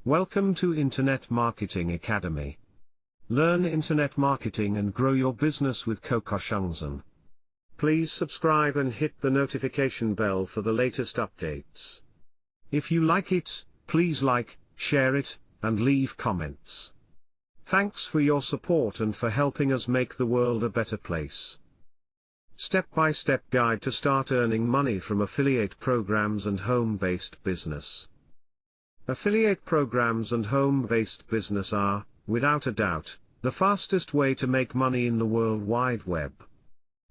Welcome to Internet Marketing Academy. Learn internet marketing and grow your business with Kokoshungsan. Please subscribe and hit the notification bell for the latest updates. If you like it, please like, share it, and leave comments. Thanks for your support and for helping us make the world a better place. Step-by-step guide to start earning money from affiliate programs and home-based business. Affiliate programs and home-based business are, without a doubt, the fastest way to make money in the World Wide Web.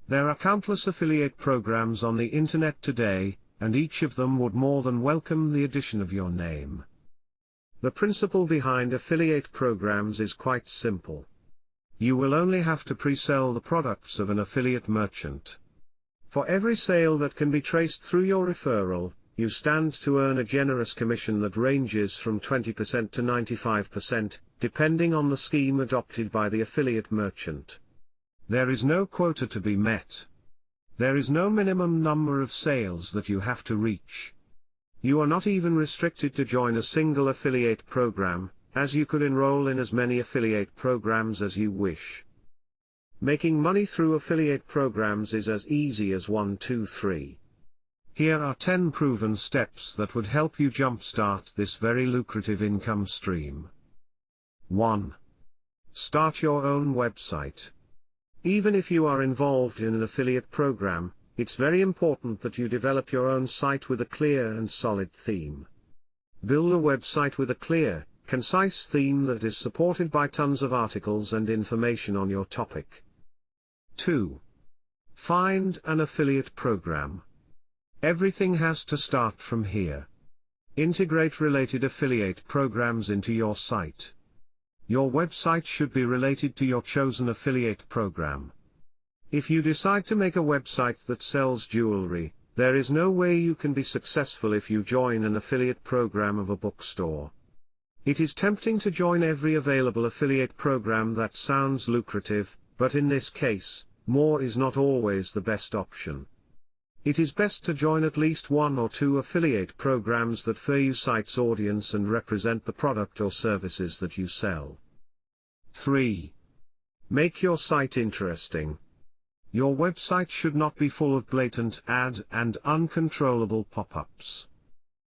There are countless affiliate programs on the internet today, and each of them would more than welcome the addition of your name. The principle behind affiliate programs is quite simple. You will only have to pre-sell the products of an affiliate merchant. For every sale that can be traced through your referral, you stand to earn a generous commission that ranges from 20% to 95%, depending on the scheme adopted by the affiliate merchant. There is no quota to be met. There is no minimum number of sales that you have to reach. You are not even restricted to join a single affiliate program, as you could enroll in as many affiliate programs as you wish. Making money through affiliate programs is as easy as 1, 2, 3. Here are 10 proven steps that would help you jumpstart this very lucrative income stream. 1. Start your own website. Even if you are involved in an affiliate program, it's very important that you develop your own site with a clear and solid theme. Build a website with a clear, concise theme that is supported by tons of articles and information on your topic. 2. Find an affiliate program. Everything has to start from here. Integrate related affiliate programs into your site. Your website should be related to your chosen affiliate program. If you decide to make a website that sells jewelry, there is no way you can be successful if you join an affiliate program of a bookstore. It is tempting to join every available affiliate program that sounds lucrative, but in this case, more is not always the best option. It is best to join at least 1 or 2 affiliate programs that fit your site's audience and represent the product or services that you sell. 3. Make your site interesting. Your website should not be full of blatant ad and uncontrollable pop-ups.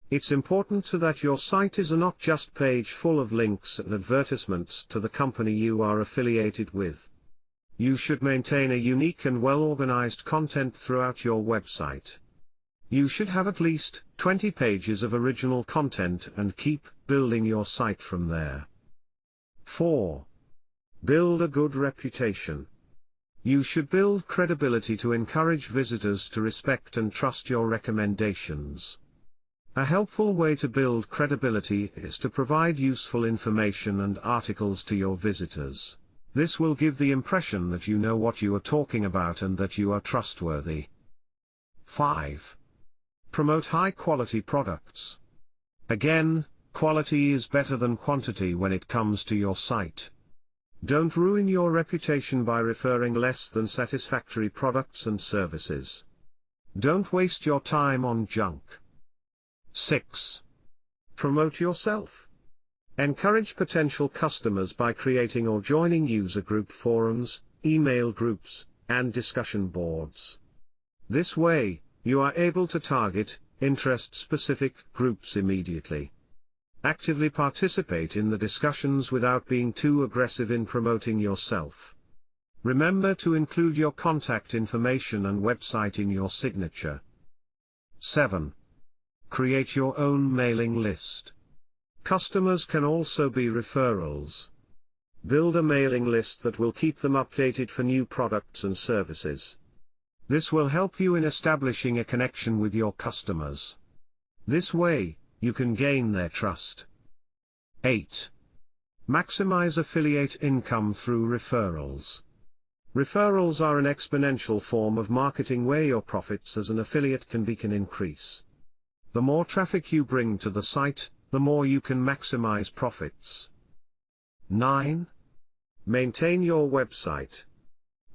It's important that your site is not just page full of links and advertisements to the company you are affiliated with. You should maintain a unique and well-organized content throughout your website. You should have at least 20 pages of original content and keep building your site from there. 4. Build a good reputation. You should build credibility to encourage visitors to respect and trust your recommendations. A helpful way to build credibility is to provide useful information and articles to your visitors. This will give the impression that you know what you are talking about and that you are trustworthy. 5. Promote high-quality products. Again, quality is better than quantity when it comes to your site. Don't ruin your reputation by referring less than satisfactory products and services. Don't waste your time on junk. 6. Promote yourself. Encourage potential customers by creating or joining user group forums, email groups, and discussion boards. This way, you are able to target interest-specific groups immediately. Actively participate in the discussions without being too aggressive in promoting yourself. Remember to include your contact information and website in your signature. 7. Create your own mailing list. Customers can also be referrals. Build a mailing list that will keep them updated for new products and services. This will help you in establishing a connection with your customers. This way, you can gain their trust. 8. Maximize affiliate income through referrals. Referrals are an exponential form of marketing where your profits as an affiliate can increase. The more traffic you bring to the site, the more you can maximize profits. 9. Maintain your website.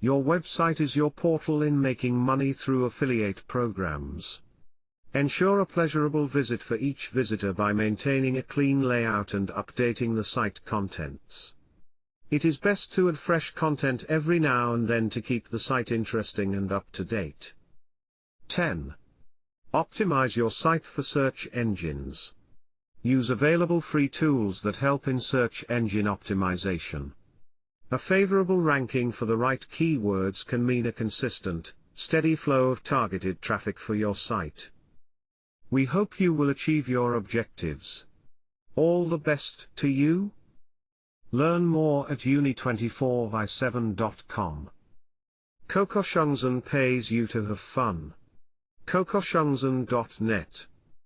Your website is your portal in making money through affiliate programs. Ensure a pleasurable visit for each visitor by maintaining a clean layout and updating the site contents. It is best to add fresh content every now and then to keep the site interesting and up to date. 10. Optimize your site for search engines. Use available free tools that help in search engine optimization. A favorable ranking for the right keywords can mean a consistent, steady flow of targeted traffic for your site. We hope you will achieve your objectives. All the best to you. Learn more at uni24x7.com. Kokoshangzhen pays you to have fun. kokoshangzhen.net